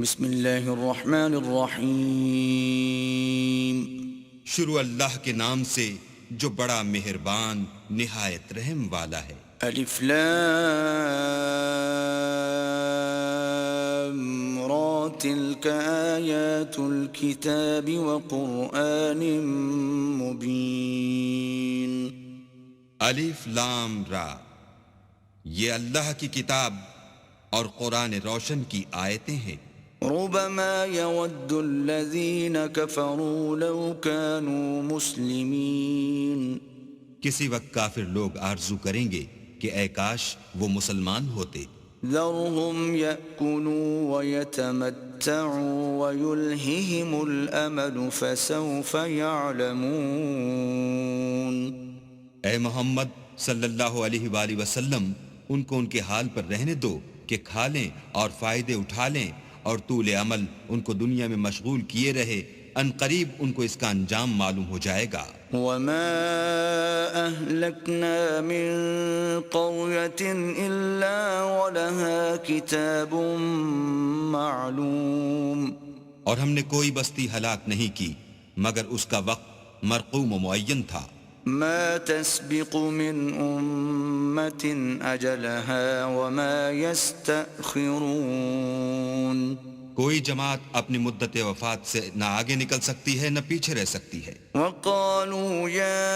بسم اللہ الرحمن الرحیم۔ شروع اللہ کے نام سے جو بڑا مہربان نہایت رحم والا ہے۔ الف لام را تلک آیات الکتاب وقرآن مبین۔ الف لام را، یہ اللہ کی کتاب اور قرآن روشن کی آیتیں ہیں۔ ربما يود الذين كفروا لو كانوا مسلمين۔ کسی وقت کافر لوگ آرزو کریں گے کہ اے کاش وہ مسلمان ہوتے۔ ذرهم يأكلوا ويتمتعوا ويلههم الأمل فسوف يعلمون۔ اے محمد صلی اللہ علیہ وآلہ وسلم، ان کو ان کے حال پر رہنے دو کہ کھا لیں اور فائدے اٹھا لیں، اور طول عمل ان کو دنیا میں مشغول کیے رہے، ان قریب ان کو اس کا انجام معلوم ہو جائے گا۔ وما أهلكنا من قرية إلا ولها كتاب معلوم۔ اور ہم نے کوئی بستی ہلاک نہیں کی مگر اس کا وقت مرقوم و معین تھا۔ ما تسبق من أمة أجلها وما يستأخرون۔ کوئی جماعت اپنی مدت وفات سے نہ آگے نکل سکتی ہے نہ پیچھے رہ سکتی ہے۔ وقالوا يا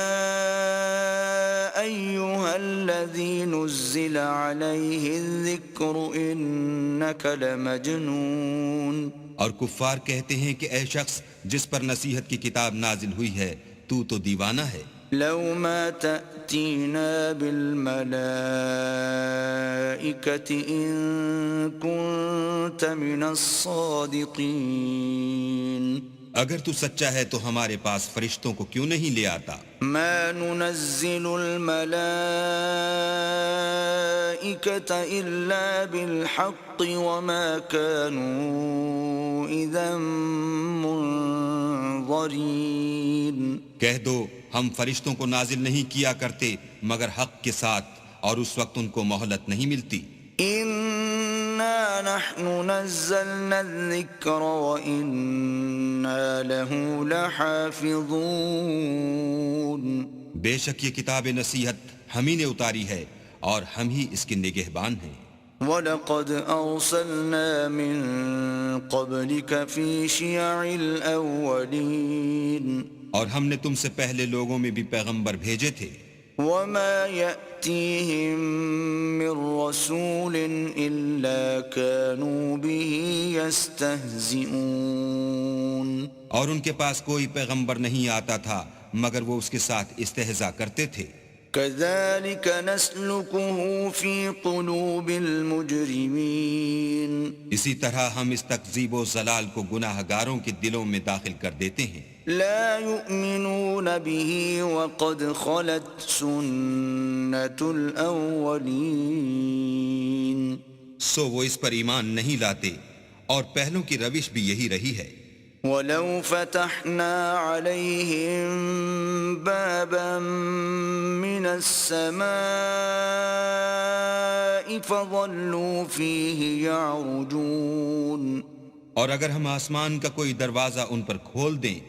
أيها الذي نزل عليه الذكر إنك لمجنون۔ اور کفار کہتے ہیں کہ اے شخص جس پر نصیحت کی کتاب نازل ہوئی ہے تو دیوانہ ہے۔ لو ما تأتينا بالملائكة إن كنت من الصادقين۔ اگر تو سچا ہے تو ہمارے پاس فرشتوں کو کیوں نہیں لے آتا؟ ما ننزل الملائكة إلا بالحق وما كانوا إذا منظرين۔ کہہ دو ہم فرشتوں کو نازل نہیں کیا کرتے مگر حق کے ساتھ، اور اس وقت ان کو مہلت نہیں ملتی۔ إنا نحن نزلنا الذكر وإنا له لحافظون۔ بے شک یہ کتاب نصیحت ہم ہی نے اتاری ہے اور ہم ہی اس کے نگہبان ہیں۔ وَلَقَدْ أَرْسَلْنَا مِن قَبْلِكَ فِي شِيَعِ الْأَوَّلِينَ۔ اور ہم نے تم سے پہلے لوگوں میں بھی پیغمبر بھیجے تھے۔ وَمَا يَأْتِيهِم مِّن رَّسُولٍ إِلَّا كَانُوا بِهِ يَسْتَهْزِئُونَ۔ اور ان کے پاس کوئی پیغمبر نہیں آتا تھا مگر وہ اس کے ساتھ استہزاء کرتے تھے۔ كَذَلِكَ نَسْلُكُهُ فِي قُلُوبِ الْمُجْرِمِينَ۔ اسی طرح ہم اس تکذیب و ضلال کو گناہ گاروں کے دلوں میں داخل کر دیتے ہیں۔ لا يؤمنون به وقد خلت سنة الأولين۔ سو وہ اس پر ایمان نہیں لاتے اور پہلوں کی روش بھی یہی رہی ہے۔ ولو فتحنا عليهم بابا من السماء فظلوا فيه يعرجون۔ اور اگر ہم آسمان کا کوئی دروازہ ان پر کھول دیں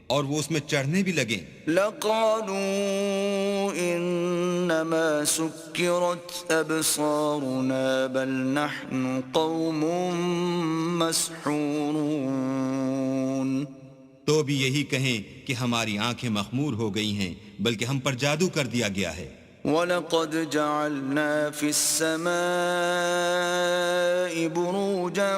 اور وہ اس میں چڑھنے بھی لگیں، لقالوا انما سكرت ابصارنا بل نحن قوم مسحورون۔ تو بھی یہی کہیں کہ ہماری آنکھیں مخمور ہو گئی ہیں بلکہ ہم پر جادو کر دیا گیا ہے۔ وَلَقَدْ جَعَلْنَا فِي السَّمَاءِ بُرُوجًا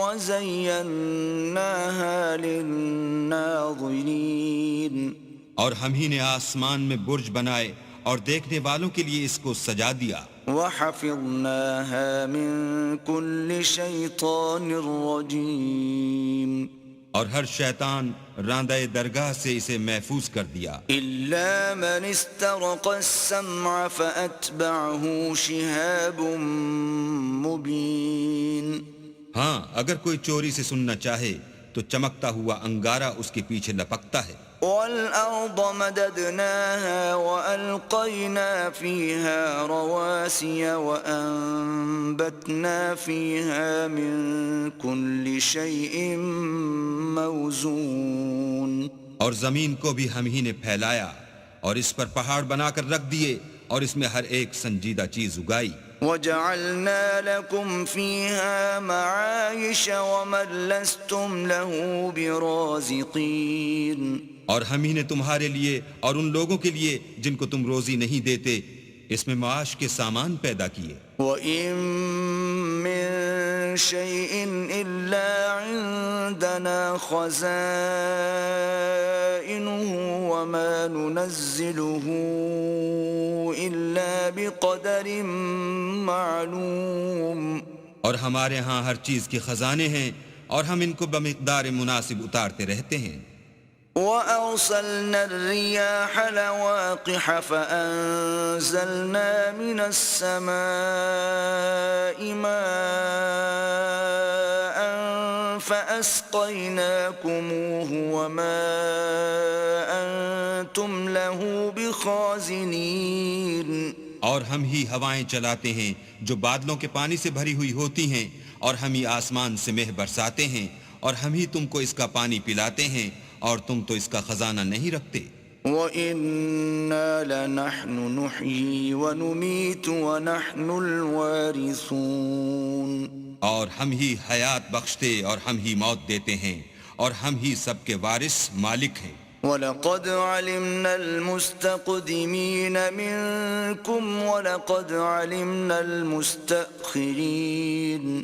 وَزَيَّنَّاهَا لِلنَّاظِرِينَ۔ اور ہم ہی نے آسمان میں برج بنائے اور دیکھنے والوں کے لیے اس کو سجا دیا۔ وَحَفِظْنَاهَا مِن كُلِّ شَيْطَانٍ رَّجِيمٍ۔ اور ہر شیطان راندہ درگاہ سے اسے محفوظ کر دیا۔ إِلَّا مَنِ اسْتَرَقَ السَّمْعَ فَأَتْبَعَهُ شِهَابٌ مُّبِينٌ۔ ہاں اگر کوئی چوری سے سننا چاہے تو چمکتا ہوا انگارہ اس کے پیچھے لپکتا ہے۔ والأرض مددناها وألقينا فيها رواسي وأنبتنا فيها من كل شيء موزون. اور زمین کو بھی ہم ہی نے پھیلایا اور اس پر پہاڑ بنا کر رکھ دیے اور اس میں ہر ایک سنجیدہ چیز اگائی. وَجَعَلْنَا لَكُمْ فِيهَا مَعَايِشَ وَمَن لَّسْتُمْ لَهُ بِرَازِقِينَ. اور ہم ہی نے تمہارے لیے اور ان لوگوں کے لیے جن کو تم روزی نہیں دیتے اس میں معاش کے سامان پیدا کیے. وَإِن مِّن شَيْءٍ إِلَّا عِندَنَا خَزَائِنُهُ وَمَا نُنَزِّلُهُ إِلَّا بِقَدَرٍ مَّعْلُومٍ. اور ہمارے ہاں ہر چیز کے خزانے ہیں اور ہم ان کو بمقدار مناسب اتارتے رہتے ہیں. وَأَرْسَلْنَا الرِّيَاحَ لَوَاقِحَ فَأَنزَلْنَا مِنَ السَّمَاءِ مَاءً فَأَسْقَيْنَاكُمُوهُ وَمَا أَنتُمْ لَهُ بِخَازِنِينَ. اور ہم ہی ہوائیں چلاتے ہیں جو بادلوں کے پانی سے بھری ہوئی ہوتی ہیں اور ہم ہی آسمان سے مہ برساتے ہیں اور ہم ہی تم کو اس کا پانی پلاتے ہیں اور تم تو اس کا خزانہ نہیں رکھتے. وَإِنَّا لَنَحْنُ نُحْيِي وَنُمِيتُ وَنَحْنُ الْوَارِثُونَ. اور ہم ہی حیات بخشتے اور ہم ہی موت دیتے ہیں اور ہم ہی سب کے وارث مالک ہیں. وَلَقَدْ عَلِمْنَا الْمُسْتَقْدِمِينَ مِنكُمْ وَلَقَدْ عَلِمْنَا الْمُسْتَأْخِرِينَ.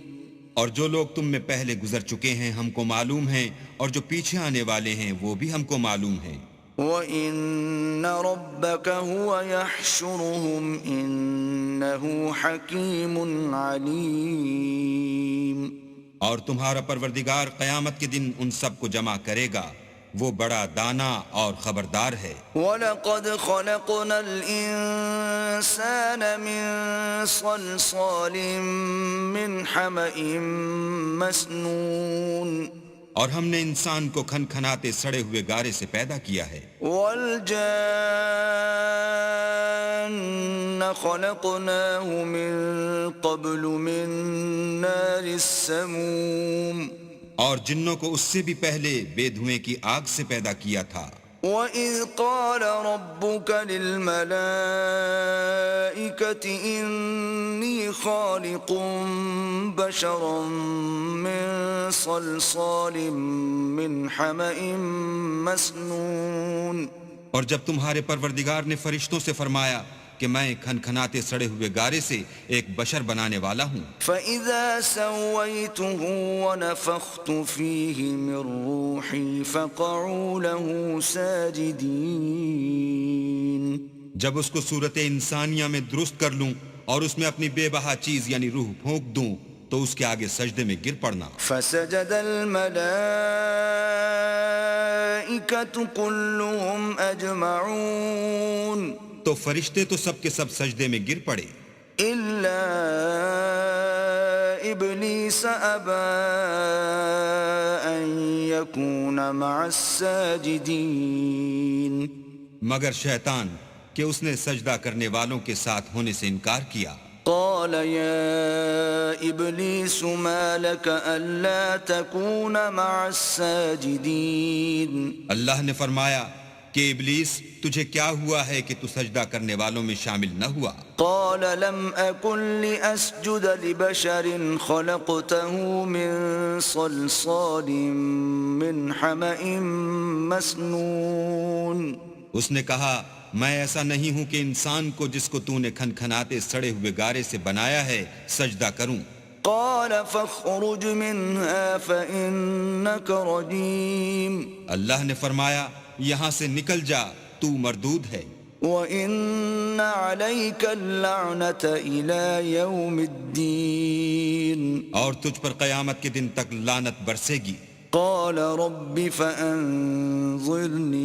اور جو لوگ تم میں پہلے گزر چکے ہیں ہم کو معلوم ہیں اور جو پیچھے آنے والے ہیں وہ بھی ہم کو معلوم ہیں. وَإِنَّ رَبَّكَ هُوَ يَحْشُرُهُمْ إِنَّهُ حَكِيمٌ عَلِيمٌ. اور تمہارا پروردگار قیامت کے دن ان سب کو جمع کرے گا وہ بڑا دانا اور خبردار ہے. وَلَقَدْ خَلَقْنَا الْإِنسَانَ مِنْ صَلْصَالٍ مِّنْ حَمَإٍ مَّسْنُونٍ. اور ہم نے انسان کو کھن کھناتے سڑے ہوئے گارے سے پیدا کیا ہے. وَالْجَانَّ خَلَقْنَاهُ مِنْ قَبْلُ مِنْ نَارِ السَّمُومِ. اور جنوں کو اس سے بھی پہلے بے دھوئیں کی آگ سے پیدا کیا تھا. وَإِذْ قَالَ رَبُّكَ لِلْمَلَائِكَةِ إِنِّي خَالِقٌ بَشَرًا مِّن صَلْصَالٍ مِّنْ حَمَإٍ مَّسْنُونٍ. اور جب تمہارے پروردگار نے فرشتوں سے فرمایا کہ میں کھن کھناتے سڑے ہوئے گارے سے ایک بشر بنانے والا ہوں. فَإِذَا سَوَّيْتُهُ وَنَفَخْتُ فِيهِ مِن رُّوحِي فَقَعُوا لَهُ سَاجِدِينَ. جب اس کو صورت انسانیہ میں درست کر لوں اور اس میں اپنی بے بہا چیز یعنی روح پھونک دوں تو اس کے آگے سجدے میں گر پڑنا. فَسَجَدَ الْمَلَائِكَةُ كُلُّهُمْ أَجْمَعُونَ. تو فرشتے تو سب کے سب سجدے میں گر پڑے إِلَّا إِبْلِيسَ أَبَى أَن يَكُونَ مَعَ السَّاجِدِينَ. مگر شیطان کہ اس نے سجدہ کرنے والوں کے ساتھ ہونے سے انکار کیا. قال يا إبليس ما لك ألا تكون مع الساجدين. اللہ نے فرمایا کہ ابلیس تجھے کیا ہوا ہے کہ تو سجدہ کرنے والوں میں شامل نہ ہوا. قال لم أكن لأسجد لبشر خلقته من صلصال من حمأ مسنون. اس نے کہا میں ایسا نہیں ہوں کہ انسان کو جس کو تو نے کھن کھناتے سڑے ہوئے گارے سے بنایا ہے سجدہ کروں. قال فاخرج منها فإنك رجيم. اللہ نے فرمایا یہاں سے نکل جا تو مردود ہے. وَإِنَّ عَلَيْكَ اللَّعْنَةَ إِلَى يَوْمِ الدِّينِ. اور تجھ پر قیامت کے دن تک لعنت برسے گی. قال رب فأنظرني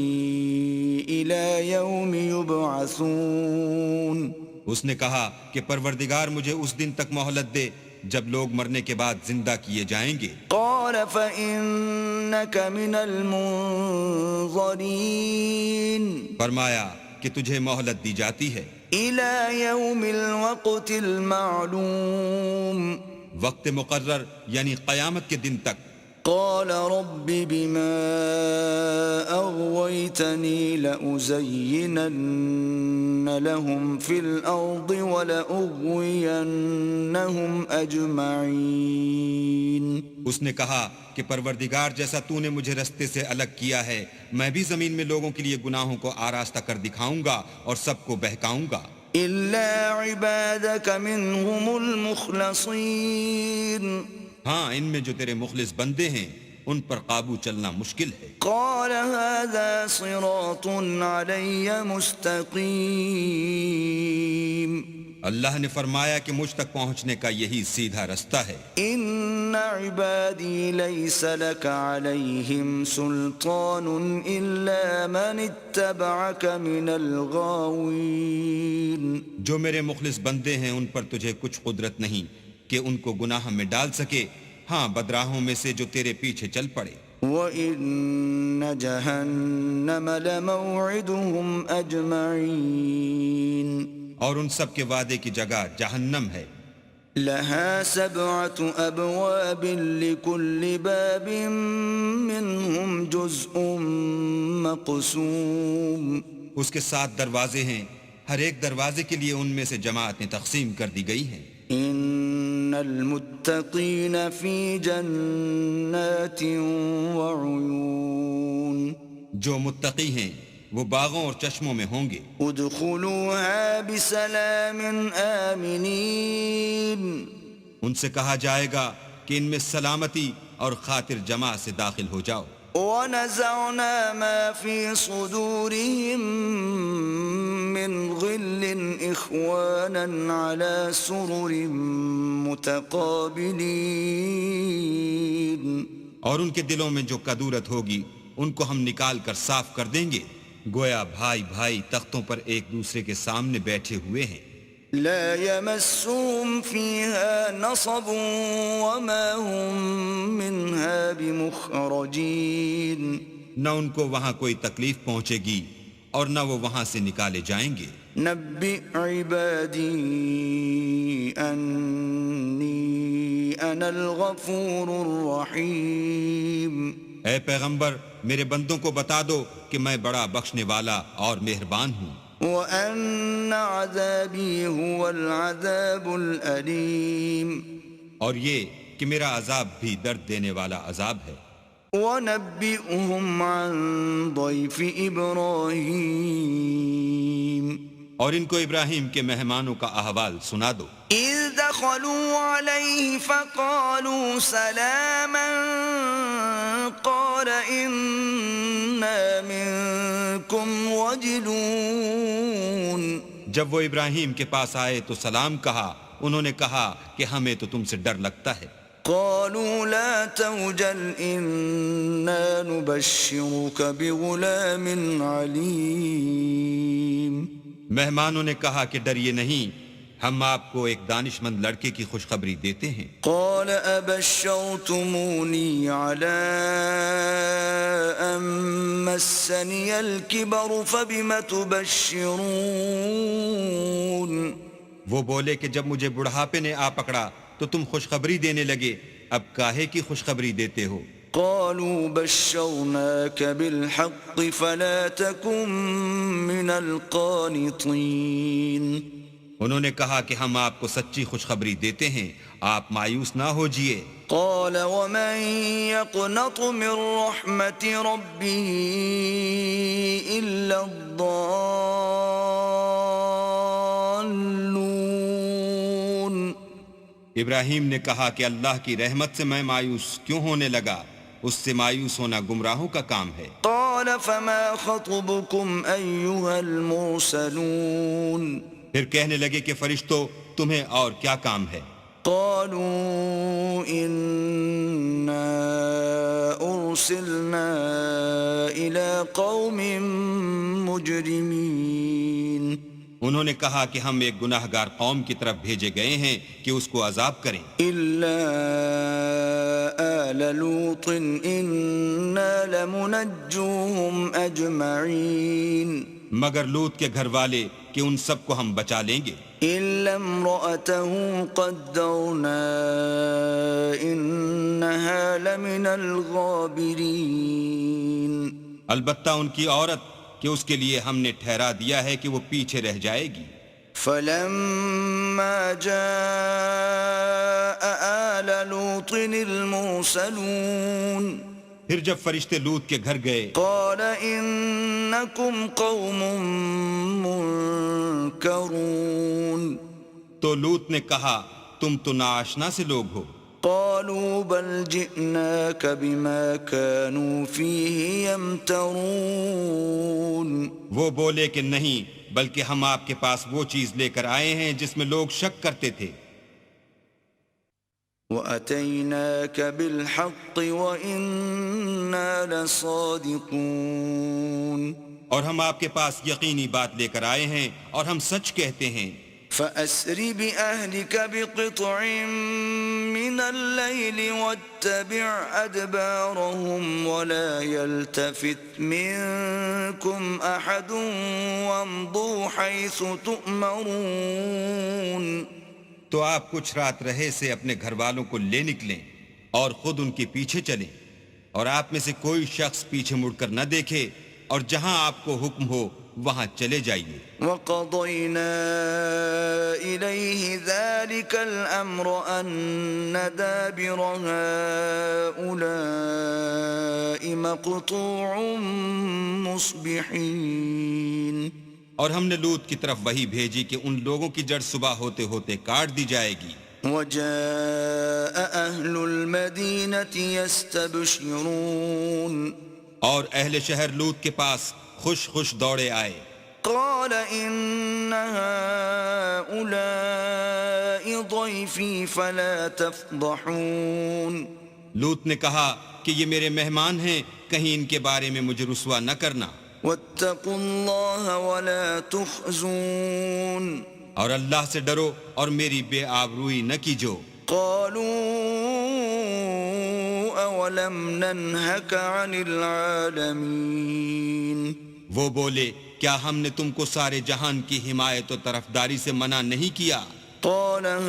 إلى يوم يبعثون. اس نے کہا کہ پروردگار مجھے اس دن تک مہلت دے جب لوگ مرنے کے بعد زندہ کیے جائیں گے؟ قال فإنك من المنظرين فرمایا کہ تجھے مہلت دی جاتی ہے إلى يوم الوقت المعلوم وقت مقرر یعنی قیامت کے دن تک۔ قال رب بما أغويتني لأزينن لهم في الأرض ولأغوينهم أجمعين۔ اس نے کہا کہ پروردگار جیسا تو نے مجھے رستے سے الگ کیا ہے، میں بھی زمین میں لوگوں کے لیے گناہوں کو آراستہ کر دکھاؤں گا اور سب کو بہکاؤں گا، إلا عبادك منهم المخلصين۔ ہاں ان میں جو تیرے مخلص بندے ہیں ان پر قابو چلنا مشکل ہے۔ قال هذا صراط علي مستقيم۔ اللہ نے فرمایا کہ مجھ تک پہنچنے کا یہی سیدھا رستہ ہے۔ إن عبادي ليس لك عليهم سلطان إلا من اتبعك من الغاوين۔ جو میرے مخلص بندے ہیں ان پر تجھے کچھ قدرت نہیں کہ ان کو گناہ میں ڈال سکے، ہاں بدراہوں میں سے جو تیرے پیچھے چل پڑے۔ وَإِنَّ جَهَنَّمَ لَمَوْعِدُهُمْ أَجْمَعِينَ۔ اور ان سب کے وعدے کی جگہ جہنم ہے، لَهَا 7 أَبْوَابٍ لِكُلِّ بَابٍ مِّنْهُمْ جُزْءٌ مَّقْسُومٌ۔ اس کے 7 دروازے ہیں، ہر ایک دروازے کے لیے ان میں سے جماعتیں تقسیم کر دی گئی ہیں۔ إِنَّ الْمُتَّقِينَ فِي جَنَّاتٍ وَعُيُونٍ۔ جو متقی ہیں وہ باغوں اور چشموں میں ہوں گے۔ ادخلوها بسلام آمنین۔ ان سے کہا جائے گا کہ ان میں سلامتی اور خاطر جمع سے داخل ہو جاؤ۔ وَنَزَعْنَا مَا فِي صُدُورِهِم مِّنْ غِلٍّ إِخْوَانًا عَلَى سُرُرٍ مُتَقَابِلِينَ۔ اور ان کے دلوں میں جو کدورت ہوگی ان کو ہم نکال کر صاف کر دیں گے، گویا بھائی بھائی تختوں پر ایک دوسرے کے سامنے بیٹھے ہوئے ہیں۔ لا يمسهم فيها نصب وما هم منها بمخرجين۔ نہ ان کو وہاں کوئی تکلیف پہنچے گی اور نہ وہ وہاں سے نکالے جائیں گے۔ نبئ عبادی انی انا الغفور الرحیم۔ اے پیغمبر میرے بندوں کو بتا دو کہ میں بڑا بخشنے والا اور مہربان ہوں، وَأَنَّ عَذَابِي هُوَ الْعَذَابُ الْأَلِيمُ۔ اور یہ کہ میرا عذاب بھی درد دینے والا عذاب ہے۔ وَنَبِّئْهُمْ عَنْ ضَيْفِ إِبْرَاهِيمَ۔ اور ان کو ابراہیم کے مہمانوں کا احوال سنا دو۔ إِذْ دَخَلُوا عَلَيْهِ فَقَالُوا سَلَامًا قَالَ إِنَّا مِنكُمْ وَجِلُونَ۔ جب وہ ابراہیم کے پاس آئے تو سلام کہا، انہوں نے کہا کہ ہمیں تو تم سے ڈر لگتا ہے۔ قالوا لا توجل إنا نبشرك بغلام عليم۔ مہمانوں نے کہا کہ ڈریے نہیں، ہم آپ کو ایک دانش مند لڑکے کی خوشخبری دیتے ہیں۔ قال أبشرتموني على أن مسني الكبر فبم تبشرون۔ وہ بولے کہ جب مجھے بڑھاپے نے آ پکڑا تو تم خوشخبری دینے لگے، اب کاہے کی خوشخبری دیتے ہو؟ قالوا بشرناك بالحق فلا تكن من القانطين۔ انہوں نے کہا کہ ہم آپ کو سچی خوشخبری دیتے ہیں، آپ مایوس نہ ہوجئے۔ قال ومن يقنط من رحمة ربه إلا الضالون۔ ابراہیم نے کہا کہ اللہ کی رحمت سے میں مایوس کیوں ہونے لگا؟ اس سے مایوس ہونا گمراہوں کا کام ہے۔ قال فما خطبكم أيها المرسلون۔ پھر کہنے لگے کہ فرشتوں تمہیں اور کیا کام ہے؟ قالوا إنا أرسلنا إلى قوم مجرمين۔ انہوں نے کہا کہ ہم ایک گناہ گار قوم کی طرف بھیجے گئے ہیں کہ اس کو عذاب کریں، إلا آل لوط إنا لمنجوهم أجمعين مگر لوط کے گھر والے کہ ان سب کو ہم بچا لیں گے، إلا امرأته قدرنا إنها لمن الغابرين البتہ ان کی عورت کہ اس کے لیے ہم نے ٹھہرا دیا ہے کہ وہ پیچھے رہ جائے گی۔ فلما جاء آل لوط المرسلون پھر جب فرشتے لوط کے گھر گئے قال إنكم قوم منكرون تو لوط نے کہا تم تو ناآشنا سے لوگ ہو۔ قالوا بل جئناك بما كانوا فيه يمترون وہ بولے کہ نہیں، بلکہ ہم آپ کے پاس وہ چیز لے کر آئے ہیں جس میں لوگ شک کرتے تھے۔ وَأَتَيْنَاكَ بِالْحَقِّ وَإِنَّا لَصَادِقُونَ اور ہم آپ کے پاس یقینی بات لے کر آئے ہیں اور ہم سچ کہتے ہیں۔ فَأَسْرِ بِأَهْلِكَ بِقِطْعٍ مِّنَ اللَّيْلِ وَاتَّبِعْ أَدْبَارَهُمْ وَلَا يَلْتَفِتْ مِنكُمْ أَحَدٌ وَامْضُوا حَيْثُ تُؤْمَرُونَ تو آپ کچھ رات رہے سے اپنے گھر والوں کو لے نکلیں اور خود ان کے پیچھے چلیں، اور آپ میں سے کوئی شخص پیچھے مڑ کر نہ دیکھے، اور جہاں آپ کو حکم ہو وہاں چلے جائیے۔ وَقَضَيْنَا إِلَيْهِ ذَلِكَ الْأَمْرَ أَنَّ دَابِرَ هَؤُلَاءِ مَقْطُوعٌ مُصْبِحِينَ اور ہم نے لوط کی طرف وحی بھیجی کہ ان لوگوں کی جڑ صبح ہوتے ہوتے کاٹ دی جائے گی۔ وَجَاءَ أَهْلُ الْمَدِينَةِ يَسْتَبْشِرُونَ اور اہل شہر لوط کے پاس خوش خوش دوڑے آئے۔ قال إن هؤلاء ضيفي فلا تفضحون لوط نے کہا کہ یہ میرے مہمان ہیں، کہیں ان کے بارے میں مجھے رسوا نہ کرنا، واتقوا الله ولا تخزون اور اللہ سے ڈرو اور میری بے آبروئی نہ کیجو۔ قالوا أولم ننهك عن العالمين وہ بولے کیا ہم نے تم کو سارے جہان کی حمایت و طرفداری سے منع نہیں کیا؟ قال هؤلاء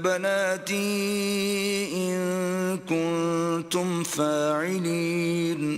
بناتي إن كنتم فاعلين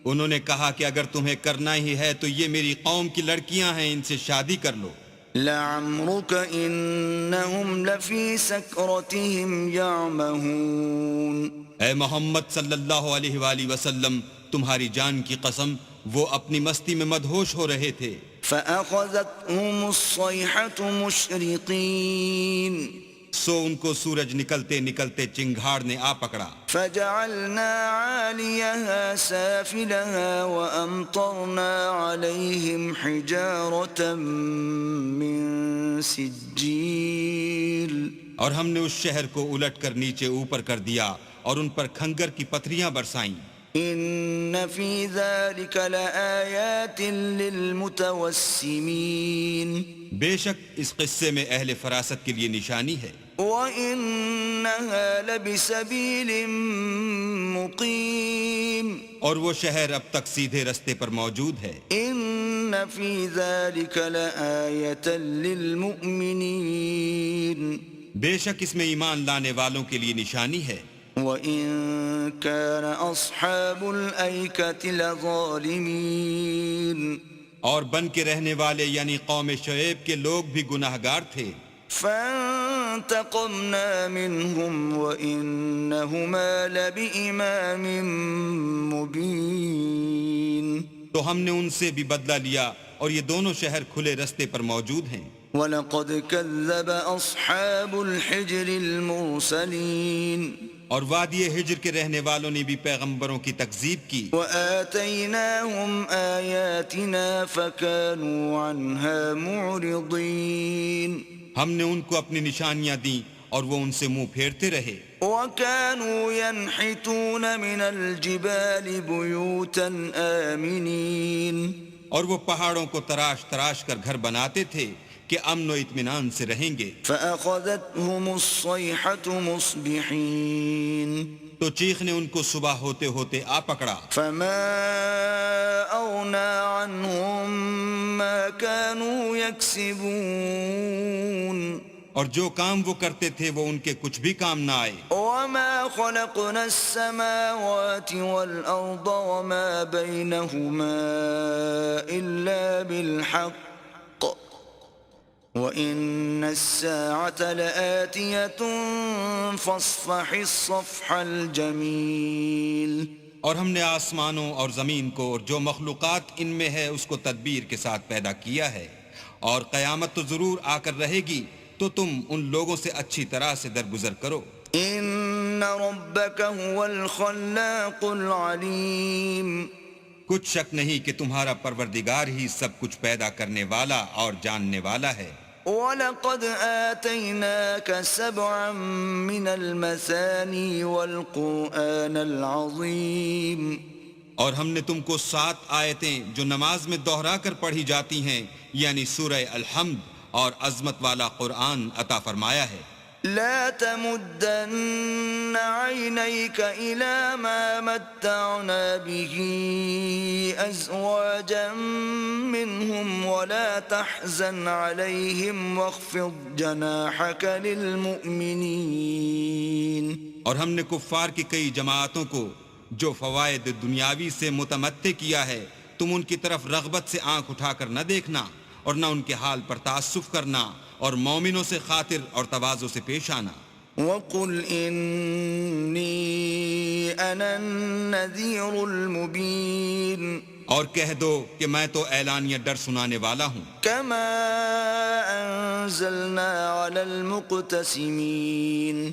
انہوں نے کہا کہ اگر تمہیں کرنا ہی ہے تو یہ میری قوم کی لڑکیاں ہیں، ان سے شادی کر لو۔ لعمرك إنهم لفي سكرتهم يعمهون اے محمد صلی اللہ علیہ وآلہ وسلم، تمہاری جان کی قسم وہ اپنی مستی میں مدہوش ہو رہے تھے۔ فأخذتهم الصيحة مشرقين سو ان کو سورج نکلتے نکلتے چنگھاڑ نے آ پکڑا۔ فجعلنا عاليها سافلها وأمطرنا عليهم حجارة من سجيل اور ہم نے اس شہر کو الٹ کر نیچے اوپر کر دیا اور ان پر کھنگر کی پتھریاں برسائیں۔ إن في ذلك لآيات للمتوسمين بے شک اس قصے میں اہل فراست کے لیے نشانی ہے۔ وَإِنَّهَا لَبِسَبِيلٍ مُقِيمٍ اور وہ شہر اب تک سیدھے رستے پر موجود ہے۔ إِنَّ فِي ذَلِكَ لَآيَةً لِّلْمُؤْمِنِينَ بے شک اس میں ایمان لانے والوں کے لیے نشانی ہے۔ وَإِن كَانَ أَصْحَابُ الْأَيْكَةِ لَظَالِمِينَ اور بن کے رہنے والے یعنی قوم شعیب کے لوگ بھی گناہ گار تھے۔ فانتقمنا منهم وإنهما لبإمام مبين تو ہم نے ان سے بھی بدلہ لیا اور یہ دونوں شہر کھلے رستے پر موجود ہیں۔ وَلَقَدْ كَذَّبَ أَصْحَابُ الْحِجْرِ الْمُرْسَلِينَ اور وادی ہجر کے رہنے والوں نے بھی پیغمبروں کی تکذیب کی۔ وَآتَيْنَاهُمْ آيَاتِنَا فَكَانُوا عَنْهَا مُعْرِضِينَ ہم نے ان کو اپنی نشانیاں دیں اور وہ ان سے منہ پھیرتے رہے۔ وَكَانُوا يَنْحِتُونَ مِنَ الْجِبَالِ بُيُوتًا آمِنِينَ اور وہ پہاڑوں کو تراش تراش کر گھر بناتے تھے کہ امن و اطمینان سے رہیں گے. فأخذتهم الصيحة مصبحين تو چیخ نے ان کو صبح ہوتے ہوتے آ پکڑا. فما أغنى عنهم ما كانوا يكسبون اور جو کام وہ کرتے تھے وہ ان کے کچھ بھی کام نہ آئے. وما خلقنا السماوات والأرض وما بينهما إلا بالحق وَإِنَّ السَّاعَةَ لَآتِيَةٌ فَاصْفَحِ الصَّفْحَ الْجَمِيلَ. اور ہم نے آسمانوں اور زمین کو اور جو مخلوقات ان میں ہے اس کو تدبیر کے ساتھ پیدا کیا ہے، اور قیامت تو ضرور آ کر رہے گی تو تم ان لوگوں سے اچھی طرح سے درگزر کرو. إِنَّ رَبَّكَ هُوَ الْخَلَّاقُ الْعَلِيمُ. کچھ شک نہیں کہ تمہارا پروردگار ہی سب کچھ پیدا کرنے والا اور جاننے والا ہے. وَلَقَدْ آتَيْنَاكَ سَبْعًا مِّنَ الْمَثَانِي وَالْقُرْآنَ الْعَظِيمِ. اور ہم نے تم کو 7 آیتیں جو نماز میں دوہرا کر پڑھی جاتی ہیں یعنی سورہ الحمد اور عظمت والا قرآن عطا فرمایا ہے. لا تمدن عينيك إلى ما متعنا به أزواجا منهم ولا تحزن عليهم واخفض جناحك للمؤمنين. اور ہم نے کفار کی کئی جماعتوں کو جو فوائد دنیاوی سے متمتع کیا ہے تم ان کی طرف رغبت سے آنکھ اٹھا کر نہ دیکھنا اور نہ ان کے حال پر تعسف کرنا اور مومنوں سے خاطر اور تواضع سے پیش آنا. وَقُلْ إِنِّي أَنَا النَّذِيرُ الْمُبِينُ. اور کہہ دو کہ میں تو اعلانیہ ڈر سنانے والا ہوں. كَمَا أَنزَلْنَا عَلَى الْمُقْتَسِمِينَ.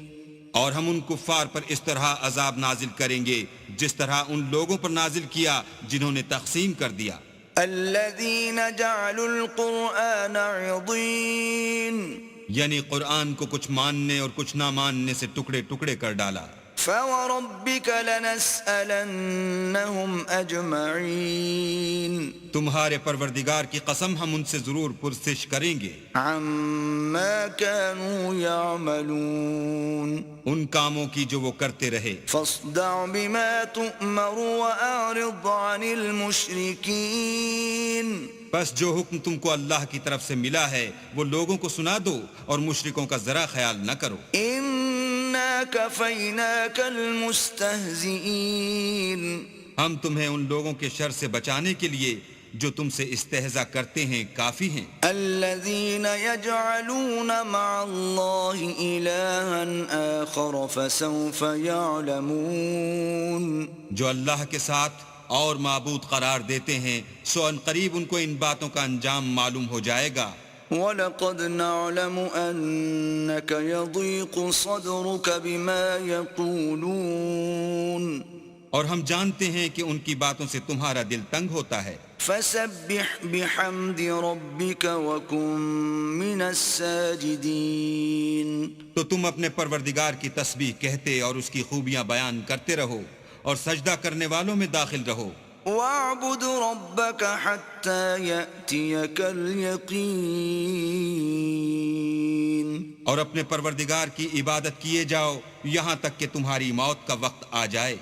اور ہم ان کفار پر اس طرح عذاب نازل کریں گے جس طرح ان لوگوں پر نازل کیا جنہوں نے تقسیم کر دیا. الذين جعلوا القرآن عضين. یعنی قرآن کو کچھ ماننے اور کچھ نہ ماننے سے ٹکڑے ٹکڑے کر ڈالا. فوربك لنسألنهم أجمعين. تمہارے پروردگار کی قسم ہم ان سے ضرور پرسش کریں گے عما كانوا يعملون. ان کاموں کی جو وہ کرتے رہے. فاصدع بما تؤمر وأعرض عن المشركين. بس جو حکم تم کو اللہ کی طرف سے ملا ہے وہ لوگوں کو سنا دو اور مشرکوں کا ذرا خیال نہ کرو. إنا كفيناك المستهزئين. ہم تمہیں ان لوگوں کے شر سے بچانے کے لیے جو تم سے استہزاء کرتے ہیں کافی ہیں. الذين يجعلون مع الله إلها آخر فسوف يعلمون. جو اللہ کے ساتھ اور معبود قرار دیتے ہیں سو ان قریب ان کو ان باتوں کا انجام معلوم ہو جائے گا. وَلَقَدْ نَعْلَمُ أَنَّكَ يَضِيقُ صَدْرُكَ بِمَا يَقُولُونَ. اور ہم جانتے ہیں کہ ان کی باتوں سے تمہارا دل تنگ ہوتا ہے. فَسَبِّحْ بِحَمْدِ رَبِّكَ وَكُن مِّنَ السَّاجِدِينَ. تو تم اپنے پروردگار کی تسبیح کہتے اور اس کی خوبیاں بیان کرتے رہو اور سجدہ کرنے والوں میں داخل رہو. وَاعْبُدْ رَبَّكَ حَتَّى يَأْتِيَكَ الْيَقِينُ. اور اپنے پروردگار کی عبادت کیے جاؤ یہاں تک کہ تمہاری موت کا وقت آ جائے.